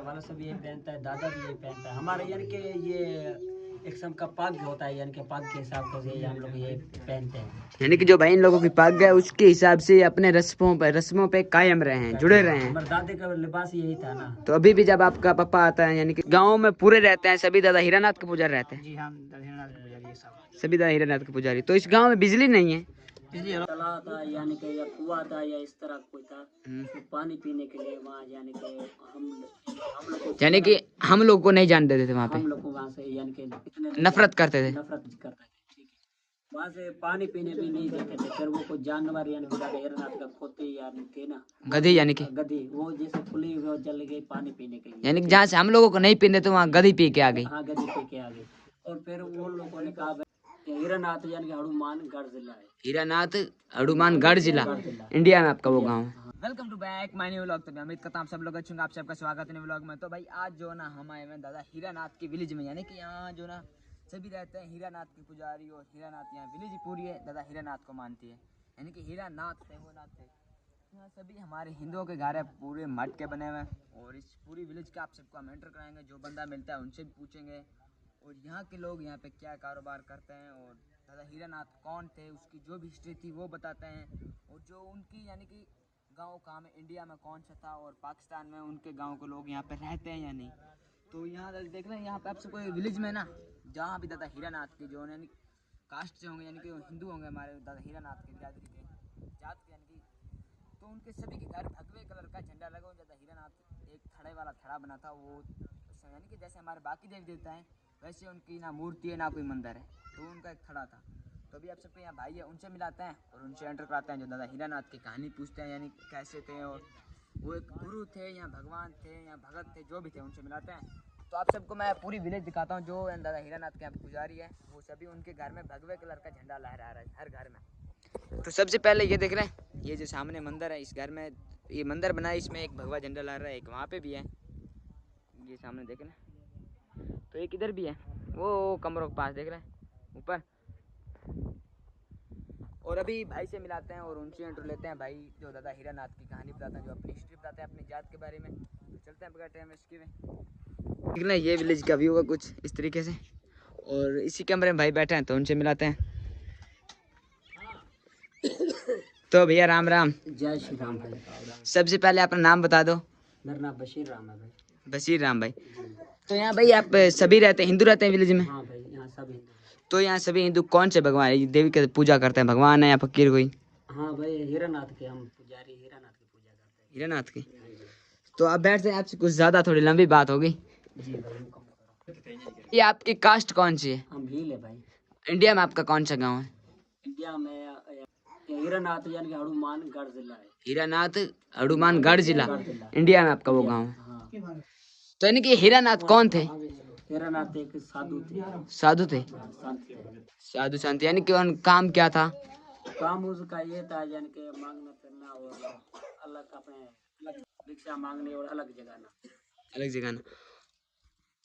वाला सब ये पहनता है, दादा भी ये पहनता है हमारे, यानी कि ये एक किस्म का पग होता है, यानी कि पग के हिसाब से हम लोग ये पहनते हैं। यानी कि जो भाई इन लोगों की पग है उसके हिसाब से अपने रस्मों पे कायम रहे हैं, जुड़े रहे हैं। हमारे दादे का लिबास यही था ना। तो अभी भी जब आपका पापा आता है, यानी कि गाँव में पूरे रहते हैं सभी दादा हीरानाथ के पुजारी रहते हैं। जी हाँ, दादा हीरानाथ के पुजारी सब। सभी दादा हीरानाथ के पुजारी। तो इस गाँव में बिजली नहीं है, तालाब था, यानी कि या कुआं था या इस तरह कोई था, तो पानी पीने के लिए वहाँ, यानी कि हम लोग को, यानी कि हम लोग को नहीं जान देते थे वहाँ पे, हम लोग को वहाँ से, यानी कि इतने नफरत करते थे। नफरत करते थे। ठीक है, वहाँ से पानी पीने भी नहीं देते थे। फिर वो कुछ जानवर, यानी कि दादा हीरानाथ का खोते यानी थे ना, गधी, यानी कि गधी, वो जैसे खुली हुई वो जल गई पानी पीने के लिए, यानी कि जहाँ से हम लोगों को नहीं पीने तो वहाँ गधी पी के आ गई। हाँ गधी पी के आ गई। और फिर वो लोगों ने कहा कि हीरानाथ यानी कि हनुमानगढ़ जिला है, हीरानाथ हनुमानगढ़ जिला इंडिया में आपका वो गाँव है। Welcome to back my new vlog. तो मैं उम्मीद करता हूँ आप सब लोग अच्छे होंगे। आप सबका स्वागत है न्यू व्लॉग में। तो भाई आज जो ना हम आए हैं दादा हीरानाथ के विलेज में, यानी कि यहाँ जो ना सभी रहते हैं हीरानाथ के पुजारी, और हीरानाथ यहाँ विलेज पूरी है दादा हीरानाथ को मानती है, यानी कि हीरानाथ थे वो नाथ थे। यहाँ सभी हमारे हिंदुओं के घर है, पूरे मठ के बने हुए हैं। और इस पूरी विलेज का आप सबको हम एंटर कराएंगे, जो बंदा मिलता है उनसे भी पूछेंगे, और यहाँ के लोग यहाँ पे क्या कारोबार करते हैं, और दादा हीरानाथ कौन थे, उसकी जो भी हिस्ट्री थी वो बताते हैं, और जो उनकी यानी कि गांव कहाँ में, इंडिया में कौन सा था, और पाकिस्तान में उनके गांव के लोग यहाँ पे रहते हैं या नहीं। तो यहाँ देख रहे हैं, यहाँ पे आप सबको विलेज में ना, जहाँ भी दादा हीरानाथ के जो यानी कास्ट से होंगे, यानी कि हिंदू होंगे हमारे दादा हीरानाथ के बिरादरी के जात के, यानी कि तो उनके सभी के घर भगवे कलर का झंडा लगा हो। दादा हीरानाथ एक थड़े वाला थड़ा बना था वो, यानी कि जैसे हमारे बाकी देवी देवता हैं वैसे उनकी ना मूर्ति है ना कोई मंदिर है, तो उनका एक थड़ा था। तो अभी आप सबके यहाँ भाई है, उनसे मिलाते हैं और उनसे एंटर कराते हैं, जो दादा हीरानाथ की कहानी पूछते हैं, यानी कैसे थे, और वो एक गुरु थे या भगवान थे या भगत थे, जो भी थे उनसे मिलाते हैं। तो आप सबको मैं पूरी विलेज दिखाता हूँ। जो दादा हीरानाथ के यहाँ पुजारी है वो सभी उनके घर में भगवे कलर का झंडा लहरा रहा है हर घर में। तो सबसे पहले ये देख रहे हैं, ये जो सामने मंदिर है, इस घर में ये मंदिर बना है, इसमें एक भगवा झंडा लहरा रहा है, एक वहाँ पे भी है, ये सामने देख रहे हैं। तो एक इधर भी है, वो कमरों के पास देख रहे हैं ऊपर। और अभी भाई से मिलाते हैं और उनसे इंटरव्यू लेते हैं। भाई जो दादा हीरानाथ की कहानी बताते हैं, जो अपनी हिस्ट्री बताते हैं अपनी जात के बारे में। तो चलते हैं बगैर टाइम इसके में, ठीक ना। ये विलेज का व्यू है कुछ इस तरीके से, और इसी कमरे में भाई बैठे हैं, तो उनसे मिलाते हैं। तो भैया राम राम। जय श्री राम भाई। सबसे पहले अपना नाम बता दो। मेरा नाम बशीर राम है भाई। बशीर राम भाई। तो यहाँ भाई आप सभी रहते हैं, हिंदू रहते हैं विलेज में? हाँ भाई, यहाँ सब हिंदू। तो यहाँ सभी हिंदू कौन से भगवान देवी की पूजा करते हैं, भगवान है या फकीर कोई? हाँ भाई, हीरानाथ के हम पुजारी हीरानाथ की पूजा करते हैं। हीरानाथ की। तो आप बैठते हैं, आपसे कुछ ज्यादा थोड़ी लंबी बात होगी। जी भाई। ये आपकी कास्ट कौन सी है? हम भील है भाई। इंडिया में आपका कौन सा गाँव है? इंडिया में हीरानाथ यानी कि हनुमानगढ़ जिला है। हीरानाथ हनुमानगढ़ जिला इंडिया में आपका वो गाँव है। हाँ। तो यानी कि हीरानाथ कौन थे? हीरानाथ एक साधु थे। साधु थे? संत थे। साधु संत, यानी कि उन काम क्या था? काम उसका ये था, यानी कि मांगना करना और अलग अपने अलग भिक्षा मांगने और अलग जगाना। अलग जगह ना।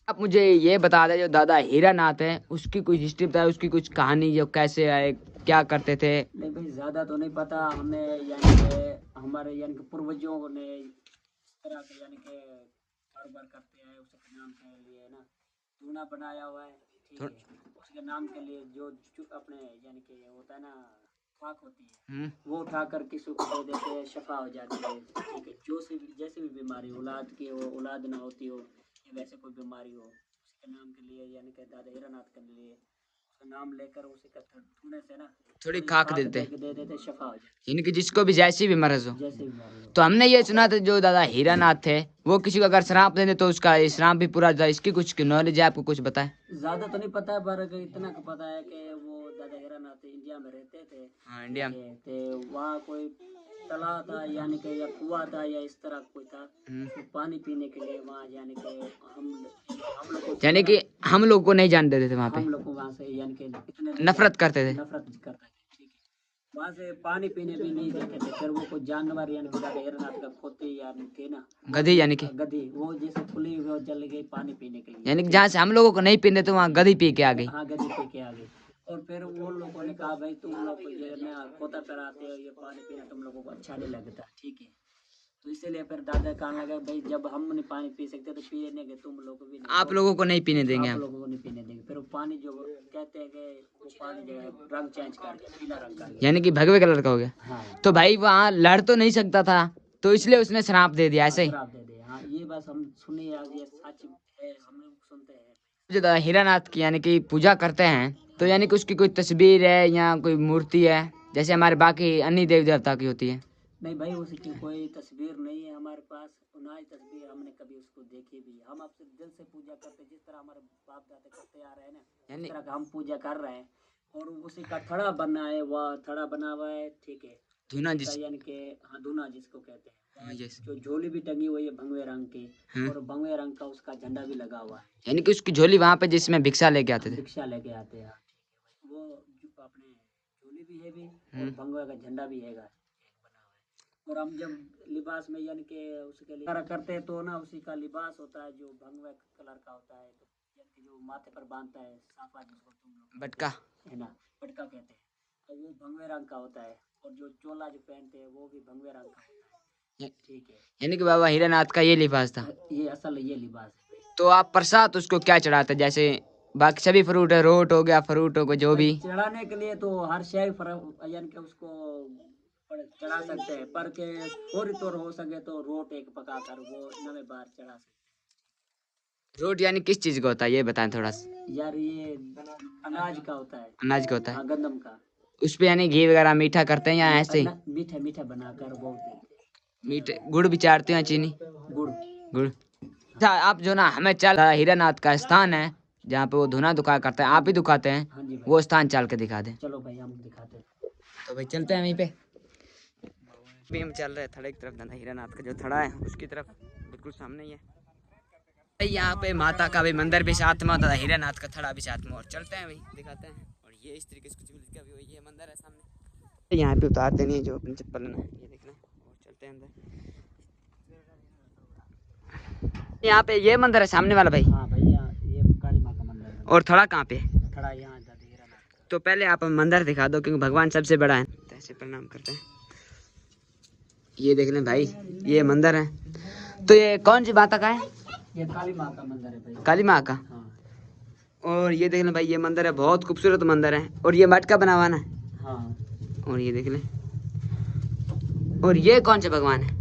आप मुझे ये बता दें, जो दादा हीरानाथ है उसकी कुछ हिस्ट्री बताए, उसकी कुछ कहानी, जो कैसे आए, क्या करते थे? नहीं भाई, ज्यादा तो नहीं पता हमें, यानी कि हमारे यानी कि पूर्वजों ने इस तरह के यानी कि कारोबार करते हैं, उसके नाम के लिए ना चूना बनाया हुआ है। ठीक है, उसके नाम के लिए जो अपने यानी कि होता है ना, खाक होती है, वो उठा कर किसी को दे देते हैं, शफा हो जाती है। ठीक है, जो से भी जैसे भी बीमारी औलाद की हो, औलाद ना होती हो, या वैसे कोई बीमारी हो, उसके नाम के लिए यानी कि दादा हीरानाथ के लिए उसका नाम लेकर उसी का थूने से ना थोड़ी खाक दे देते, दे देते, शफा हो जाती यानी कि जिसको भी जैसी भी मर्ज हो। है, जैसे बीमारी हो। तो हमने ये सुना था जो दादा हीरानाथ थे वो किसी को अगर श्राप दे दे तो उसका श्राप भी पूरा जाए। इसकी कुछ नॉलेज है आपको, कुछ बताए? ज्यादा तो नहीं पता है, पर इतना का पता है कि वो दादा हीरानाथ इंडिया में रहते थे। हाँ, इंडिया में। वहाँ कोई तालाब था, यानी कि या कुआं था या इस तरह कोई था, तो पानी पीने के लिए वहाँ, यानी कि यानी कि हम लोग को नहीं जान देते थे वहाँ पे, हम लोग को वहाँ से यानी कि इतने नफरत करते थे। नफरत करते थे। ठीक है, वहाँ से पानी पीने भी नहीं देते थे। फिर वो कुछ जानवर, यानी कि दादा हीरानाथ का खोते यानी थे ना, गधी, यानी कि गधी, वो जैसे खुली हुई वो जल गई पानी पीने के लिए, यानी कि जहाँ से हम लोगों को नहीं पीने तो वहाँ गधी पी के आ गई। हाँ गधी पी के आ गई। और फिर वो लोगों ने कहा भाई तुम लोग जो है ना खोता कराते हो, ये पानी पीना तुम लोगों को अच्छा नहीं लगता। ठीक है, तो इसीलिए फिर दादा कहने लगे भाई जब हम नहीं पानी पी सकते तो पिए के तुम लोग भी नहीं, आप लोगों को नहीं पीने देंगे आप हम। लोगों को नहीं पीने देंगे। फिर वो पानी जो कहते हैं कि वो पानी जो है रंग चेंज कर गया, पीला रंग कर गया। यानी कि भगवे कलर का हो गया। हाँ तो भाई वहाँ लड़ तो नहीं सकता था, तो इसलिए उसने श्राप दे दिया ऐसे ही। शराब दे दे। हाँ ये बस हम सुने यार, ये सच है, हम लोग सुनते हैं। जो दादा हीरानाथ की यानी कि पूजा करते हैं, तो यानी कि उसकी कोई तस्वीर है या कोई मूर्ति है जैसे हमारे बाकी अन्य देवी देवता की होती है? नहीं भाई उसकी कोई तस्वीर नहीं है हमारे पास, ना ही तस्वीर हमने कभी उसको देखी भी। हम आपसे दिल से पूजा करते हैं, जिस तरह हमारे बाप दादा करते आ रहे हैं ना, इस तरह का हम पूजा कर रहे हैं। और उसी का थड़ा बना है, वह थड़ा बना हुआ है, ठीक है। धूना उसी का जिस यानी कि हाँ धूना जिसको कहते हैं। यस। जो झोली भी टंगी हुई है भगवे रंग की, हाँ। और भगवे रंग का उसका झंडा भी लगा हुआ है। यानी कि उसकी झोली वहां पे जिसमें भिक्षा लेके आते थे। भिक्षा लेके आते हैं, ठीक है भाई। वो जो अपने झोली भी है भी, और भगवे का झंडा भी है बना हुआ है। और हम जब लिबास में यानी कि उसके लिए करते हैं तो ना उसी का लिबास होता है जो भगवे कलर का होता है, तो यानी कि जो माथे पर बांधता है साफा, जिसको तुम लोग बटका है ना, पटका कहते हैं, तो वो भगवे रंग का होता है। और जो चोला जो पहनते हैं वो भी भगवे रंग का होता है, ठीक है। यानी कि बाबा हीरानाथ का ये लिबास था। ये असल ये लिबास है। तो आप प्रसाद उसको क्या चढ़ाते, जैसे बाकी सभी फ्रूट है, रोट हो गया, फ्रूट हो गया, जो भी चढ़ाने के लिए तो हर शय यानी कि उसको चढ़ा सकते हैं, पर के थोड़ी तौर हो सके तो रोट एक पका कर वो नवे बार चढ़ा सकते रोट यानी किस चीज का होता है ये बताएं थोड़ा सा। हैं। यार ये अनाज का होता है, अनाज का होता है। हाँ गंदम का। उस पे यानी घी वगैरह मीठा करते हैं या ऐसे ही? मीठा मीठा बनाकर वो देते मीठे गुड़ भी चाटते हैं, चीनी हैं। गुड़। गुड़। अच्छा आप जो ना हमें चल हीरानाथ का स्थान है जहाँ पे वो धुना दुखा करते हैं, आप ही दुखाते हैं, हाँ जी भाई, वो स्थान चल के दिखा दें। चलो भाई हम दिखाते हैं। तो भाई चलते हैं वहीं पे। अभी हम चल रहे हैं थड़े की तरफ, दादा हीरानाथ का जो थड़ा है उसकी तरफ, बिल्कुल सामने ही है। भाई यहाँ पे माता का भी मंदिर भी साथ में, दादा हीरानाथ का थड़ा भी साथ में, और चलते हैं भाई दिखाते हैं। और ये इस तरीके से कुछ भी का भी ये मंदिर है सामने। यहाँ पे उतारते नहीं है जो अपनी चप्पल है, ये देखना। और चलते हैं अंदर। यहाँ पे ये मंदिर है सामने वाला भाई। हाँ भैया ये काली माँ का मंदिर है। और थड़ा कहाँ पे? खड़ा यहाँ दादा हीरानाथ। तो पहले आप हमें मंदिर दिखा दो क्योंकि भगवान सबसे बड़ा है। ऐसे प्रणाम करते हैं। ये देख लें भाई, ये मंदिर है। तो ये कौन सी माता का है? ये काली माँ का मंदिर है भाई। काली माँ का। हाँ और ये देख लें भाई, ये मंदिर है, बहुत खूबसूरत मंदिर है। और ये मटका बना हुआ ना। हाँ। और ये देख लें। और ये कौन से भगवान है?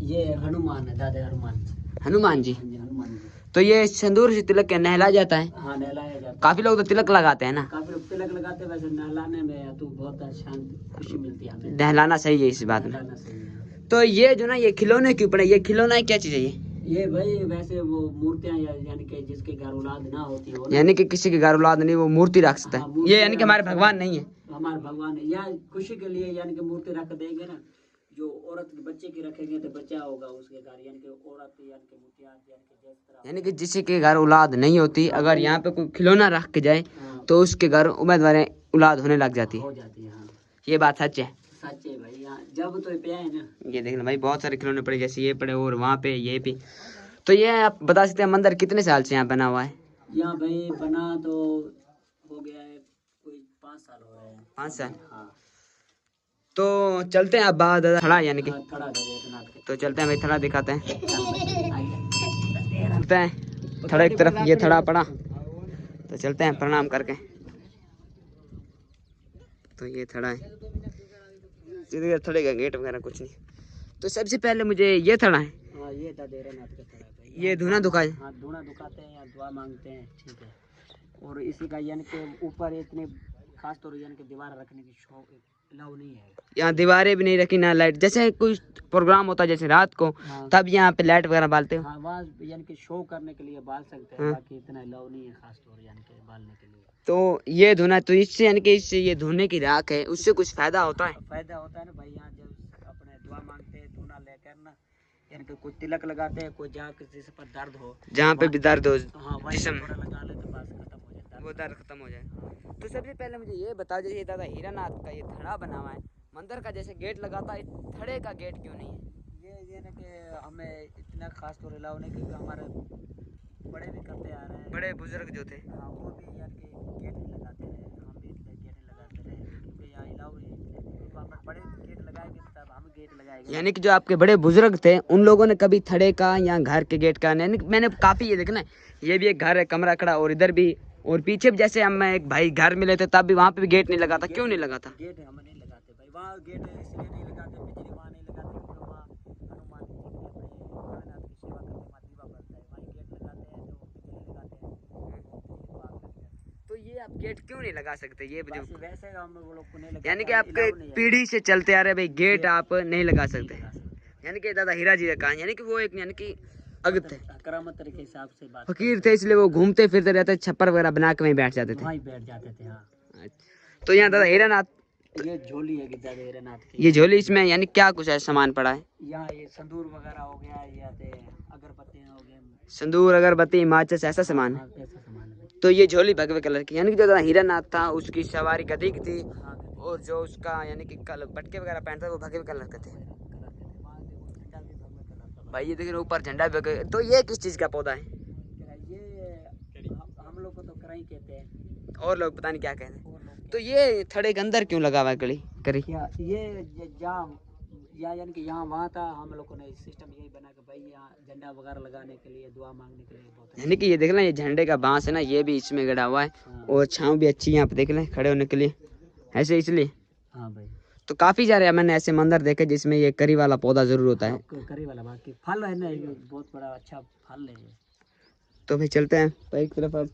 ये हनुमान है दादा, हनुमान। हनुमान जी। हाँ जी हनुमान जी। तो ये सिंदूर से तिलक के नहला जाता है। हाँ नहलाया जाता है। काफी लोग तो तिलक लगाते हैं ना। काफी लोग तिलक लगाते हैं, वैसे नहलाने में तो बहुत शांति खुशी मिलती है हमें। नहलाना सही है इस बात में। नहलाना सही है। तो ये जो ना ये खिलौने के ऊपर है, ये खिलौना क्या चीज है ये भाई वैसे वो मूर्तियां यानी कि जिसके घर औलाद ना होती हो ना, यानी कि किसी के घर औलाद नहीं वो मूर्ति रख सकता हाँ, है। मूर्ति ये यानी कि हमारे रख सकता भगवान नहीं है। हमारे भगवान है, या खुशी के लिए यानी कि मूर्ति रख देंगे ना। जो औरत बच्चे की रखेंगे तो बच्चा होगा उसके घर, यानी कि औरत यानी कि मूर्तियां यानी कि जिस तरह। यानी कि जिसके के घर औलाद नहीं होती, अगर यहाँ पे कोई खिलौना रख के जाए हाँ, तो उसके घर उम्मीदवार औलाद होने लग जाती है। हो जाती है। हाँ ये बात सच है। सच है भाई, यहाँ जब तो पे है ना। ये देखना भाई, बहुत सारे खिलौने पड़े, जैसे ये पड़े और वहाँ पे ये भी। तो ये आप बता सकते हैं मंदिर कितने साल से यहाँ बना हुआ है? यहाँ भाई बना तो हो गया है कोई 5 साल हो रहे हैं। 5 साल। हाँ। तो चलते हैं अब बाद थड़ा यानी कि। हाँ, थड़ा जगन्नाथ के। तो चलते हैं भाई, थड़ा दिखाते हैं। आइए। चलते हैं थड़ा की तरफ, ये थड़ा पड़ा तो चलते हैं प्रणाम करके। तो ये थड़ा है, सीधे थड़े का गेट वगैरह कुछ नहीं। तो सबसे पहले मुझे ये थड़ा है। हाँ ये दादा हीरानाथ का थड़ा है भाई। ये धुना दुखाए। हाँ धुना दुखाते हैं या दुआ मांगते हैं, ठीक है। और इसी का यानी कि ऊपर इतने खास तौर यानी कि दीवार रखने की शौक अलाउ नहीं है। यहाँ दीवारें भी नहीं रखी ना लाइट, जैसे कोई प्रोग्राम होता है जैसे रात को, हाँ। तब यहाँ पे लाइट वगैरह बालते हो। हाँ वहाँ यानी कि शो करने के लिए बाल सकते हैं, हाँ। बाकी इतना अलाउ नहीं है खास तौर यानी कि बालने के लिए। तो ये धुना, तो इससे यानी कि इससे ये धुने की राख है, उससे कुछ फायदा होता है? फायदा होता है ना भाई, यहाँ जब अपने दुआ मांगते हैं धुना लेकर ना, यानी कि कोई तिलक लगाते हैं, कोई जहाँ किसी से पर दर्द हो, जहाँ पे भी दर्द हो हाँ वहीं जिस्म, थोड़ा लगा ले तो बस खत्म हो जाता है। वो दर्द खत्म हो जाए। तो सबसे पहले मुझे ये बता दीजिए दादा, हीरानाथ का ये थड़ा बना हुआ है, मंदिर का जैसे गेट लगाता है, थड़े का गेट क्यों नहीं है? ये ना कि हमें इतना खास तौर अलाउ नहीं, क्योंकि हमारे बड़े भी करते आ रहे हैं, बड़े बुजुर्ग जो थे। हाँ वो भी यानी कि गेट नहीं लगाते रहे, हम भी गेट नहीं लगाते रहे, क्योंकि यहाँ अलाउ नहीं है। तो हम बड़े गेट लगाएंगे तब हम गेट लगाएंगे। आएगा। यानी कि जो आपके बड़े बुजुर्ग थे उन लोगों ने कभी थड़े का या घर के गेट का, यानी कि मैंने काफी ये देखना, ये भी एक घर है कमरा खड़ा, और इधर भी, और पीछे भी जैसे हम एक भाई घर मिले थे तब भी वहाँ पे भी गेट नहीं लगा था। क्यों नहीं लगा था? गेट हम नहीं लगाते भाई, वहाँ गेट इसलिए नहीं लगाते, बिजली वहाँ नहीं लगाते क्योंकि वहाँ हनुमान जी के अपने भोलेनाथ की सेवा करते, वहाँ दीवा बनता है, वहीं गेट लगाते हैं तो बिजली लगाते हैं, बिजली को आग लग जाती है। तो ये आप गेट क्यों नहीं लगा सकते? ये बस वैसे हम लोग को नहीं लगाते, यानी कि आपके पीढ़ी से चलते आ रहे भाई गेट आप नहीं लगा सकते। लगा सकते। यानी कि दादा हीरा जी ने कहा, यानी कि वो एक यानी कि अगत थे, करामत तरीके हिसाब से बात फकीर थे, इसलिए वो घूमते फिरते रहते, छप्पर वगैरह बना के वहीं बैठ जाते थे। वहीं बैठ जाते थे। हाँ तो यहाँ दादा हीरानाथ, ये झोली है दादा हीरानाथ की। ये झोली, इसमें यानी क्या कुछ है सामान पड़ा है? यहाँ ये संदूर वगैरह हो गया, ये आते अगरबत्तियाँ हो गए, संदूर, अगरबत्ती, माचिस, ऐसा सामान है। हाँ, ऐसा सामान है भाई। तो ये झोली भगवे कलर की, यानी कि जो दादा हीरानाथ था उसकी सवारी गधी की थी, हाँ, और जो उसका यानी कि पटके वगैरह पहनता है वो भगवे कलर के थे। कलर के थे। वहाँ देखो झंडा भी भगवे कलर का भाई ये देखिए ऊपर झंडा भी भगवे। तो ये किस चीज का पौधा है? ये हम लोग को तो कराई कहते हैं, और लोग पता नहीं क्या कहते हैं। और लोग तो ये थड़े के अंदर क्यों लगा हुआ है कड़ी करी? क्या ये जहाँ या यानी कि यहाँ वहाँ था, हम लोगों ने सिस्टम यही बना कि भाई यहाँ झंडा वगैरह लगाने के लिए, दुआ मांगने के लिए बहुत अच्छा। यानी कि ये देख लें, ये झंडे का बांस है ना, ये भी इसमें गड़ा हुआ है, हाँ। और छांव भी अच्छी है यहाँ पे देख लें खड़े होने के लिए, ऐसे इसलिए। हाँ भाई, तो काफी सारे मैंने ऐसे मंदिर देखे जिसमें ये करी वाला पौधा जरूर होता है। करी वाला बाकी फल है ना, ये बहुत बड़ा अच्छा फल है ये। तो भाई चलते हैं भाई की तरफ। अब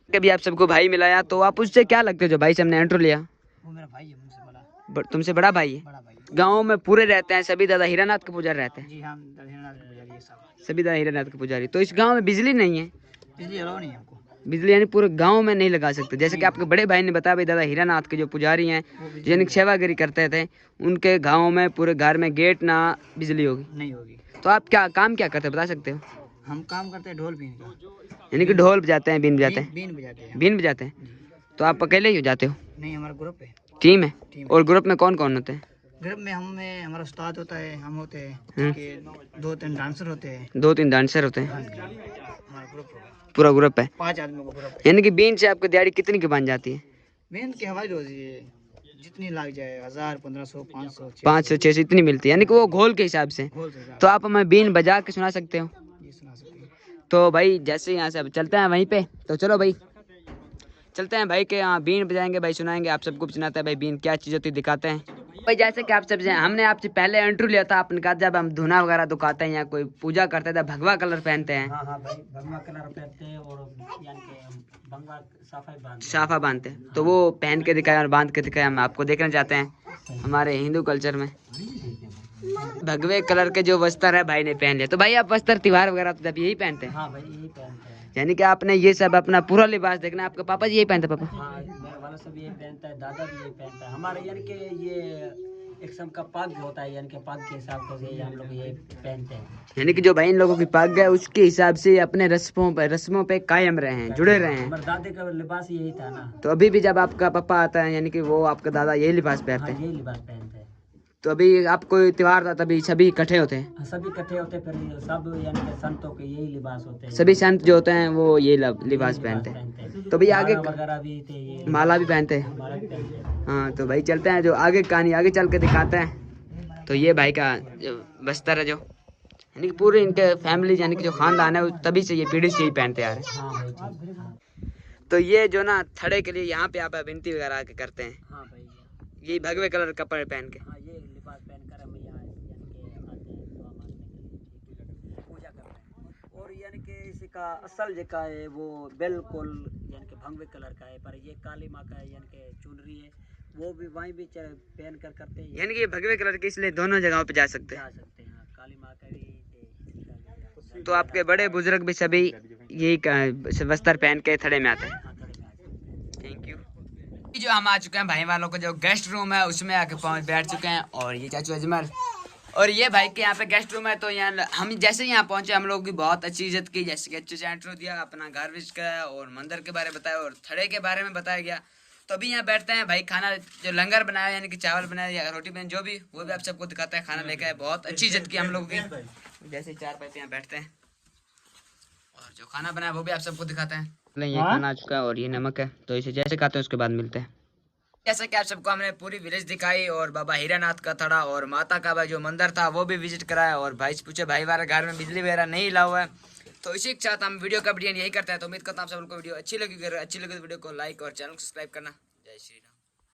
कभी आप सबको भाई मिलाया तो आप उससे क्या लगते हो जो भाई से हमने इंट्रो लिया? वो मेरा भाई है, मुझसे बड़ा, तुमसे बड़ा भाई है? बड़ा भाई। गाँव में पूरे रहते हैं सभी दादा हीरानाथ के पुजारी रहते हैं? जी हाँ, दक्षिणानाथ पुजारी ये सब। सभी दादा हीरानाथ के पुजारी। तो इस गाँव में बिजली नहीं है? बिजली अलाउ नहीं है हमको। बिजली यानी पूरे गांव में नहीं लगा सकते? जैसे कि आपके बड़े भाई ने बताया भाई दादा हीरानाथ के जो पुजारी हैं यानी सेवागिरी करते थे, उनके गांव में पूरे घर में गेट ना बिजली होगी नहीं होगी। तो आप क्या काम क्या करते हैं बता सकते हो? हम काम करते हैं ढोल बीन का। यानी कि ढोल बजाते हैं, बीन बजाते हैं? बीन बजाते हैं। बीन बजाते हैं। तो आप अकेले ही हो जाते हो? नहीं, हमारा ग्रुप है, टीम है? टीम। और ग्रुप में कौन कौन होते हैं? ग्रुप में हमारा उस्ताद होता है, हम होते हैं, हम्म। कि 2-3 डांसर होते हैं। 2-3 डांसर होते हैं? हमारा ग्रुप होगा, पूरा ग्रुप है? 5 आदमियों का ग्रुप है। यानी कि बीन से आपकी दिहाड़ी कितनी की बन जाती है? बीन की हमारी रोजी है, जितनी लग जाए, 1000, 1500, 500, 500-600 इतनी मिलती है, यानी कि वो घोल के हिसाब से। घोल से ज्यादा तो आप हमें बीन बजा के सुना सकते हो? ये सुना सकते हैं। तो भाई जैसे यहाँ से अब चलते हैं वहीं पे, तो चलो भाई चलते हैं भाई के यहाँ बीन बजाएंगे, भाई सुनाएंगे, आप सबको सुनाते हैं भाई बीन क्या चीज़ होती है दिखाते हैं। भाई जैसे कि आप सब हमने आपसे पहले इंटरव्यू लिया था, आपने कहा जब हम धुना वगैरह दुखाते हैं या कोई पूजा करते हैं तो भगवा कलर पहनते हैं। हाँ हाँ भाई, भगवा कलर पहनते हैं और यानी कि भगवा साफा बांधते हैं। साफा बांधते हैं, तो वो पहन के दिखाया और बांध के दिखाया, हम आपको देखना चाहते हैं हमारे हिंदू कल्चर में। भगवे कलर के जो वस्त्र है भाई ने पहन लिया। तो भाई आप वस्त्र त्योहार वगैरह तो जब यही पहनते हैं? हाँ भाई, यही पहनते हैं। यानी कि आपने ये सब अपना पूरा लिबास देखना है। आपके पापा जी यही पहनते? पापा हाँ, मेरे वाला सब यही पहनता है, दादा भी यही पहनता है। हमारे यानी कि ये एक किस्म का पग होता है, यानी कि पग के हिसाब से हम लोग ये पहनते हैं। यानी कि जो भाई इन लोगों की पग है उसके हिसाब से अपने रस्मों पे कायम रहे हैं, जुड़े रहे हैं। हमारे दादे का लिबास यही था ना। तो अभी भी जब आपका पापा आता है यानी कि वो आपका दादा यही लिबास पहनते हाँ, हैं? यही लिबास पहनते हैं। तो अभी आप कोई त्योहार था तभी सभी इकट्ठे होते हैं? हाँ, सभी इकट्ठे होते हैं, फिर सब यानी कि संतों के यही लिबास होते हैं। सभी संत जो होते हैं वो ये लिबास पहनते हैं। तो भाई आगे माला वगैरह भी थे, ये माला भी पहनते हैं? माला भी पहनते हैं। हाँ तो भाई चलते हैं, जो आगे कहानी आगे चल के दिखाते हैं। तो ये भाई का जो बस्तर है, जो यानी कि पूरे इनके फैमिली यानी कि जो खानदान है वो तभी से ये पीढ़ी से ही पहनते आ रहे हैं। हाँ भाई, ठीक। हाँ तो ये जो ना थड़े के लिए यहाँ पे आप विनती वगैरह आके करते हैं, हाँ भाई, ये भगवे कलर कपड़े पहन के? हाँ, ये लिबास पहनकर हम यहाँ यानी कि आते हैं दुआ मांगने के लिए, पूजा करते हैं। और यानी कि इसका असल जगह है वो बिल्कुल यानी कि भगवे कलर का है, पर ये काली माँ का है यानी कि चुनरी है, वो भी वहीं भी पहन कर करते हैं। यानी कि ये भगवे कलर के इसलिए दोनों जगहों पे जा सकते हैं। जा सकते हैं, हाँ, काली माँ का भी। तो आपके बड़े बुजुर्ग भी सभी यही वस्त्र पहन के थड़े में आते हैं? हाँ, थोड़े में आ सकते हैं। Thank you. जो हम आ चुके हैं भाई वालों को जो गेस्ट रूम है उसमें आके पहुंच बैठ चुके हैं, और ये चाचू अजमल और ये भाई के यहाँ पे गेस्ट रूम है। तो यहाँ हम जैसे ही यहाँ पहुंचे हम लोग की बहुत अच्छी इज्जत की, जैसे कि अच्छे से इंट्रो दिया, अपना घर विजिट कराया और मंदिर के बारे में बताया और थड़े के बारे में बताया गया। तो अभी यहाँ बैठते हैं भाई, खाना जो लंगर बनाया यानी कि चावल बनाया या रोटी बनी जो भी, वो भी आप सबको दिखाते हैं। खाना लेकर आए, बहुत अच्छी इज्जत की हम लोगों की। जैसे ही 4 पैसे यहाँ बैठते हैं और जो खाना बनाया वो भी आप सबको दिखाते हैं। ये खाना आ चुका है और ये नमक है, तो इसे जैसे खाते हैं उसके बाद मिलते हैं। जैसा कि आप सबको हमने पूरी विलेज दिखाई और बाबा हीरानाथ का थड़ा और माता का जो मंदिर था वो भी विजिट कराया। और भाई पूछे भाई वाले घर में बिजली वगैरह नहीं हिला हुआ है। तो इसी के साथ हम वीडियो का वीडियो यही करते हैं। तो उम्मीद करता हूँ आप सबको वीडियो अच्छी लगी। अगर अच्छी लगी तो वीडियो को लाइक और चैनल को सब्सक्राइब करना। जय श्री राम।